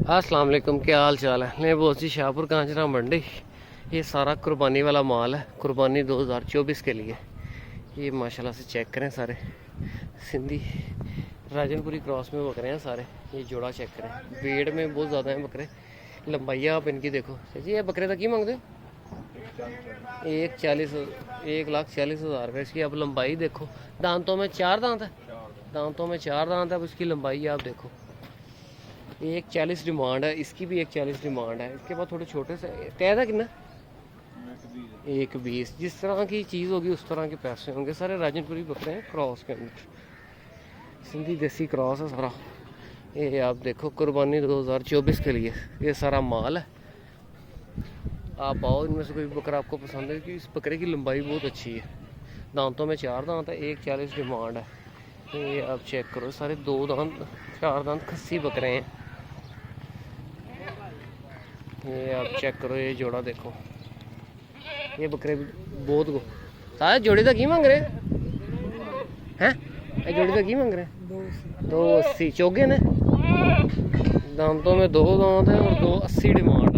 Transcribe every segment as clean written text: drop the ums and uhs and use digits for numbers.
अस्सलाम वालेकुम, क्या हाल चाल है। मैं बहुत सी शाहपुर कांचरा मंडी। ये सारा कुर्बानी वाला माल है, कुर्बानी 2024 के लिए। ये माशाल्लाह से चेक करें, सारे सिंधी राजनपुरी क्रॉस में बकरे हैं सारे। ये जोड़ा चेक करें, वेट में बहुत ज़्यादा हैं बकरे। लंबाई आप इनकी देखो जी। ये बकरे तक ही मांगते हो 1,40,000 रुपये इसकी। अब लंबाई देखो, दांतों में 4 दांत है, दांतों में 4 दांत है। अब इसकी लंबाई आप देखो, 1,40 डिमांड है इसकी भी, 1,40 डिमांड है। इसके बाद थोड़े छोटे से तय था कितना, 1,20। जिस तरह की चीज़ होगी उस तरह के पैसे होंगे। सारे राजनपुरी बकरे हैं क्रॉस के अंदर, सिंधी देसी क्रॉस है सारा। ये आप देखो कुर्बानी 2024 के लिए ये सारा माल है। आप आओ, इनमें से कोई बकरा आपको पसंद है कि इस बकरे की लंबाई बहुत अच्छी है। दांतों में 4 दांत है, 1,40 डिमांड है। ये आप चेक करो, सारे 2 दांत 4 दांत खस्सी बकरे हैं। ये आप चेक करो, ये जोड़ा देखो। ये बकरे बहुत को सारे जोड़ी तक ही मांग रहे हैं। ये जोड़ी तक ही मांग रहे हैं 280 चौगे ने। दांतों में 2 दांत है और 280 डिमांड है।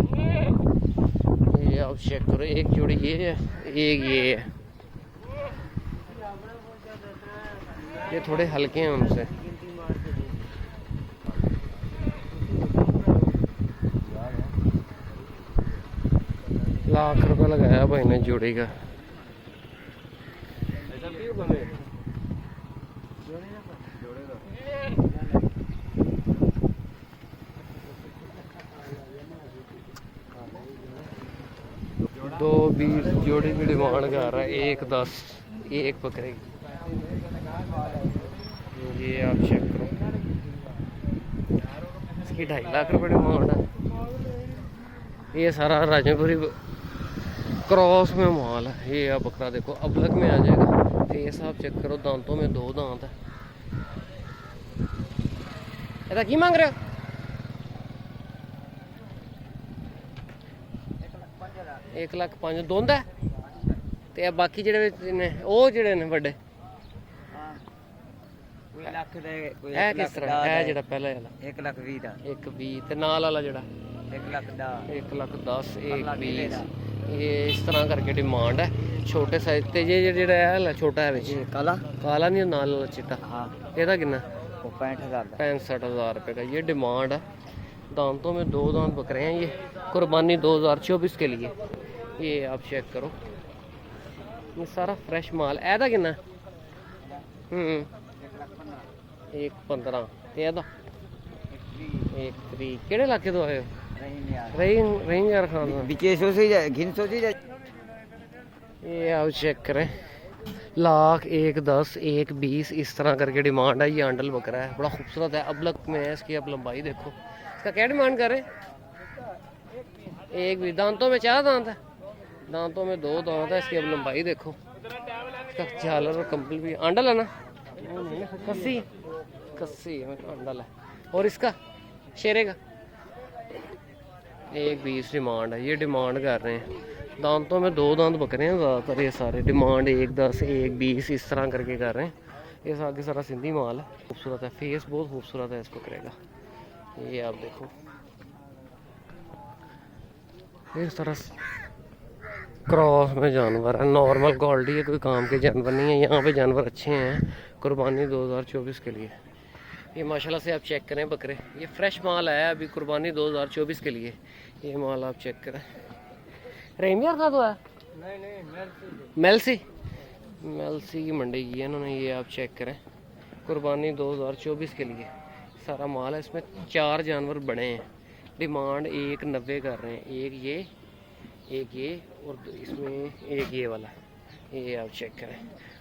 ये आप चेक करो, एक जोड़ी ये है, एक ये है। ये थोड़े हल्के हैं उनसे। ₹1,00,000 लगाया भाई ने जोड़ी का। दो 20 जोड़ी की डिमांड कर रहा है, 1,10 एक बकरे की। ये आप चेक करो, इसकी ₹2,50,000 डिमांड है। ये सारा राजनपुरी क्रॉस में माल है। ये आप बकरा देखो, अबलग में आ जाएगा। फेस आप चेक करो, दांतों में 2 दांत है। ऐसा की मांग रहे हो? 1,05,000 दोंदा है। ते बाकी जेडे ने ओ जेडे ने बड़े है किस तरह है? जेड़ा पहले वाला 1,20,000 दा, 1,20 ते नाल वाला जेड़ा 1,10,000 1,10 1,20। ये इस तरह करके डिमांड है छोटे साइज ते। ये जेड़ा है छोटा है विच काला काला नहीं, नाल वाला चिट्टा। हाँ ਇਹਦਾ कितना? वो 65,000 दा। 65,000 रुपये का ये डिमांड है। दांतों में 2 दांत बकरे हैं। ये कुर्बानी 2024 के लिए। ये आप चेक करो, ये सारा फ्रेश माल। ऐदा कितना? 1,15 ਤੇ ਇਹਦਾ 1,30। ਕਿਹੜੇ ਇਲਾਕੇ ਤੋਂ ਆਏ ਹੋ? रहीम यार खान में। बीचे सोची जाए, घिन सोची जाए। ये आप चेक करें, 1,00,000 1,10 1,20 इस तरह करके डिमांड है। ये आंडल बकरा है, बड़ा खूबसूरत है, अबलग में है। इसकी अब लंबाई देखो। इसका क्या डिमांड करे? एक भी। दांतों में 4 दांत है, दांतों में 2 दांत है। इसकी अब लंबाई देखो। इसका झालर और कंपल भी आंडल है ना, कस्सी कस्सी आंडल है। और इसका शेरे का 1,20 डिमांड है। ये डिमांड कर रहे हैं। दांतों में 2 दांत बकरे हैं ज़्यादातर। ये सारे डिमांड 1,10 1,20 इस तरह करके कर रहे हैं। ये आगे सारा सिंधी माल है, खूबसूरत है। फेस बहुत खूबसूरत है इस बकरे का। ये आप देखो, इस तरह क्रॉस में जानवर है, नॉर्मल क्वालिटी है, कोई काम के जानवर नहीं है। यहाँ पे जानवर अच्छे हैं कुर्बानी 2024 के लिए। ये माशाल्लाह से आप चेक करें बकरे, ये फ्रेश माल आया अभी कुर्बानी 2024 के लिए। ये माल आप चेक करें। रेमियर का तो है? नहीं, मेलसी की मंडी की है इन्होंने। ये आप चेक करें, कुर्बानी 2024 के लिए सारा माल है। इसमें 4 जानवर बड़े हैं। डिमांड 1,90 कर रहे हैं। एक ये और इसमें एक ये वाला। ये आप चेक करें।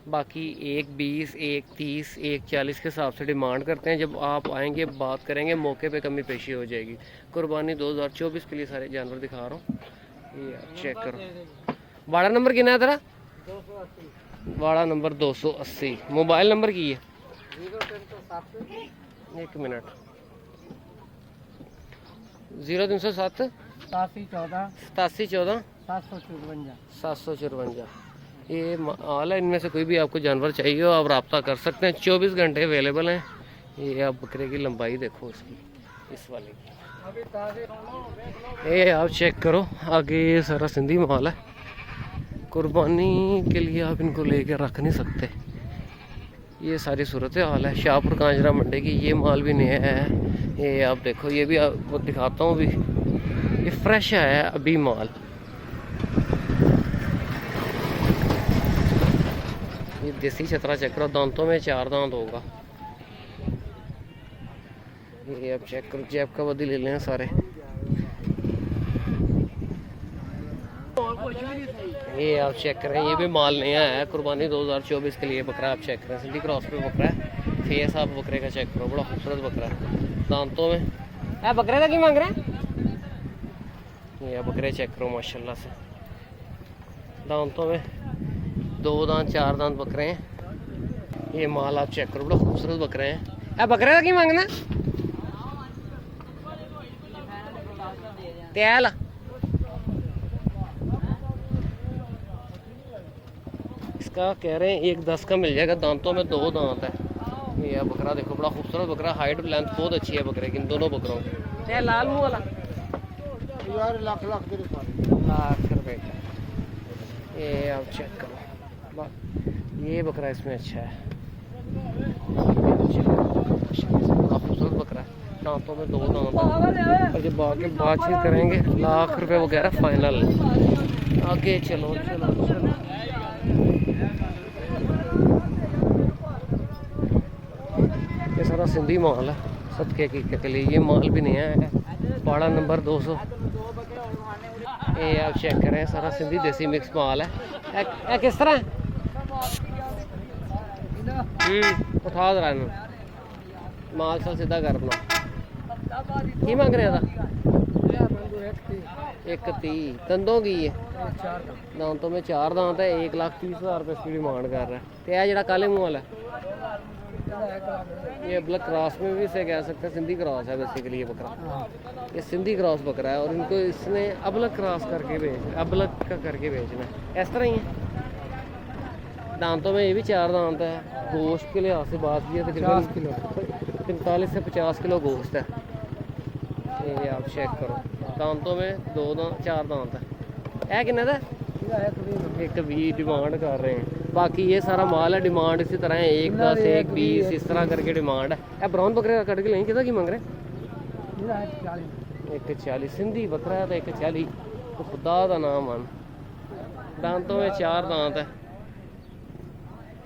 बाकी 1,20 1,30 1,40 के हिसाब से डिमांड करते हैं। जब आप आएंगे बात करेंगे, मौके पे कमी पेशी हो जाएगी। कुर्बानी 2024 के लिए सारे जानवर दिखा रहा हूँ। ये आप चेक करो। वाड़ा नंबर कितना है तेरा? 280। वाड़ा नंबर 280। मोबाइल नंबर की है? 1 मिनट 0307 8714 754। ये माल है। इनमें से कोई भी आपको जानवर चाहिए हो, आप रब्ता कर सकते हैं। 24 घंटे अवेलेबल हैं। ये आप बकरे की लंबाई देखो इसकी। इस वाले की। ये आप चेक करो आगे, ये सारा सिंधी माल है। कुर्बानी के लिए आप इनको लेके रख नहीं सकते। ये सारी सूरत हाल है शाहपुर कांजरा मंडी की। ये माल भी नया है, ये आप देखो, ये भी आपको दिखाता हूँ। भी ये फ्रेश है अभी माल। ये देसी छतरा चेक करो, दांतों में 4 दांत होगा। ये आप चेक करो, जैब का बदी ले लें सारे। ये आप चेक करें, ये भी माल नया है, कुर्बानी 2024 के लिए बकरा आप चेक करें। सिंधी क्रॉस पे बकरा है। फेस आप बकरे का चेक करो, बड़ा खूबसूरत बकरा है। दांतों में बकरे का की मांग रहे हैं? ये बकरे चेक करो माशाल्लाह से। दांतों में 2 दांत 4 दांत बकरे हैं। ये माल आप चेक करो, बड़ा खूबसूरत बकरे हैं। बकरे का की मांगना? तेल इसका कह रहे हैं 1.10 का मिल जाएगा। दांतों में 2 दांत है। ये बकरा देखो, बड़ा खूबसूरत बकरा, हाइट लेंथ बहुत अच्छी है बकरे की, इन दोनों बकरों की। लाल मुंह वाला लाख रुपए का। ये आप चेक करो, ये बकरा इसमें अच्छा है, बड़ा खूबसूरत बकरा है। दांतों में 2 दांत है। और जब आगे बातचीत करेंगे, लाख रुपए वगैरह फाइनल। आगे चलो चलो चलो। ये सारा सिंधी माल है सदके के लिए। ये माल भी नया है, पाड़ा नंबर 200। ये आप चेक करें, सारा सिंधी देसी मिक्स माल है। ए किस तरह उठा दे रहा है माल, चल सीधा कर अपना। की मांग रहे था? 1.30 दंदों की है। दांतों में 4 दांत है। 1,30,000 रुपये इसकी डिमांड कर रहा है। तो यह जरा काले मुँह वाला है, ये ब्लैक क्रॉस में भी इसे कह सकते हैं। सिंधी क्रॉस है बेसिकली ये बकरा। ये सिंधी क्रॉस बकरा है और इनको इसने अबलक क्रॉस करके अबलक का करके बेचना है। इस तरह ही है। दांतों में ये भी 4 दांत है। गोश्त के लिहाज से बात की है तकरीबन 45 से 50 किलो गोश्त है। ये आप चेक करो, दांतों में 2 दांत 4 दांत है। किन्ने का? 1.20 डिमांड कर रहे हैं। बाकी ये सारा माल है, डिमांड इसी तरह है 1.10 1.20 इस तरह करके डिमांड है। ब्राउन बकरे का कट के लें, कितना की मांग रहे? 1.40 सिंधी बकरा है तो 1.40 तो खुदा का नाम मान। दांतों में 4 दांत है।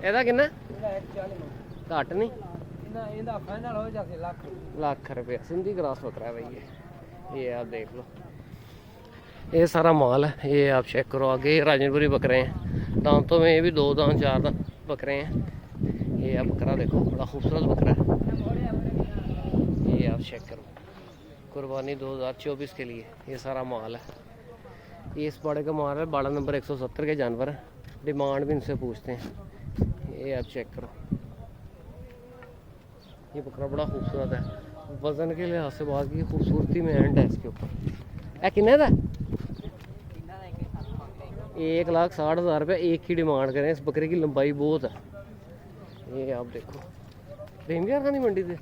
ਇਹਦਾ किन्ना? घट नहीं, लाख रुपया। सिंधी क्रॉस बकरा है भाई। ये आप देख लो, ये सारा माल है। ये आप चेक करो, आगे राजनपुरी बकरे हैं। दांतों में ये भी 2 दांत 4 दांत बकरे हैं। ये आप बकरा देखो, बड़ा खूबसूरत बकरा है। ये आप चेक करो, कुर्बानी 2024 के लिए ये सारा माल है। ये इस बाड़े का माल है, बाड़ा नंबर 170 के जानवर है। डिमांड भी इनसे पूछते हैं। ये आप चेक करो, ये बकरा बड़ा खूबसूरत है। वजन के लिहाज से बात की, खूबसूरती में एंड है इसके ऊपर। किन्ने का? 1,60,000 रुपये एक ही डिमांड करें। इस बकरे की लंबाई बहुत है। ये आप देखो, प्रीमियर खानी मंडी से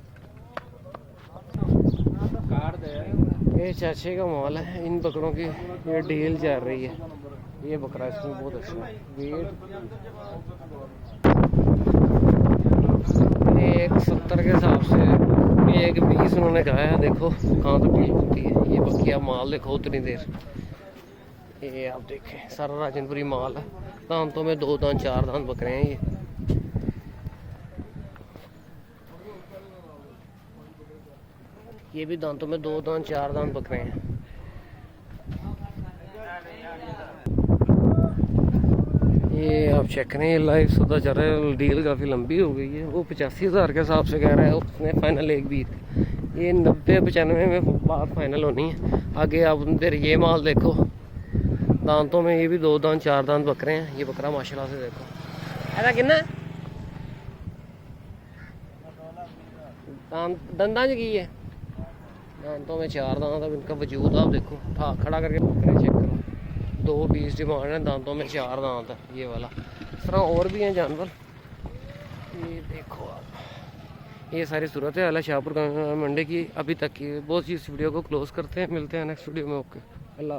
ये चाचे का माल है। इन बकरों की ये डील चल रही है। ये बकरा इसमें बहुत अच्छा है। वेट 1.70 के हिसाब से 1.20 उन्होंने कहा है। देखो कहाँ तक डील होती है। ये बकिया माल देखो उतनी देर। ये आप देखें, सारा राजनपुरी माल है। दांतों में 2 दांत 4 दांत बकरे हैं। ये भी दांतों में 2 दांत 4 दांत बकरे हैं। ये आप चेक करें, ये लाइव सौदा चल रहा है। डील काफ़ी लंबी हो गई है। वो 85,000 के हिसाब से कह रहा है, उसने फाइनल 1.20। ये 90-95 में बात फाइनल होनी है। आगे आप अंदर ये माल देखो, दांतों में ये भी 2 दांत 4 दांत बकरे हैं। ये बकरा माशाल्लाह से देखो, ऐसा कितना दंदा की है। दांतों में 4 दांत। अब इनका वजूद आप देखो, खड़ा करके बकरे चेक करो। 2.20 डिमांड है। दांतों में 4 दांत है ये वाला। इस तरह और भी हैं जानवर। ये देखो आप, ये सारी सूरत है अला शाहपुर मंडी की अभी तक की। बहुत सी इस वीडियो को क्लोज करते हैं, मिलते हैं नेक्स्ट वीडियो में। ओके, अल्लाह।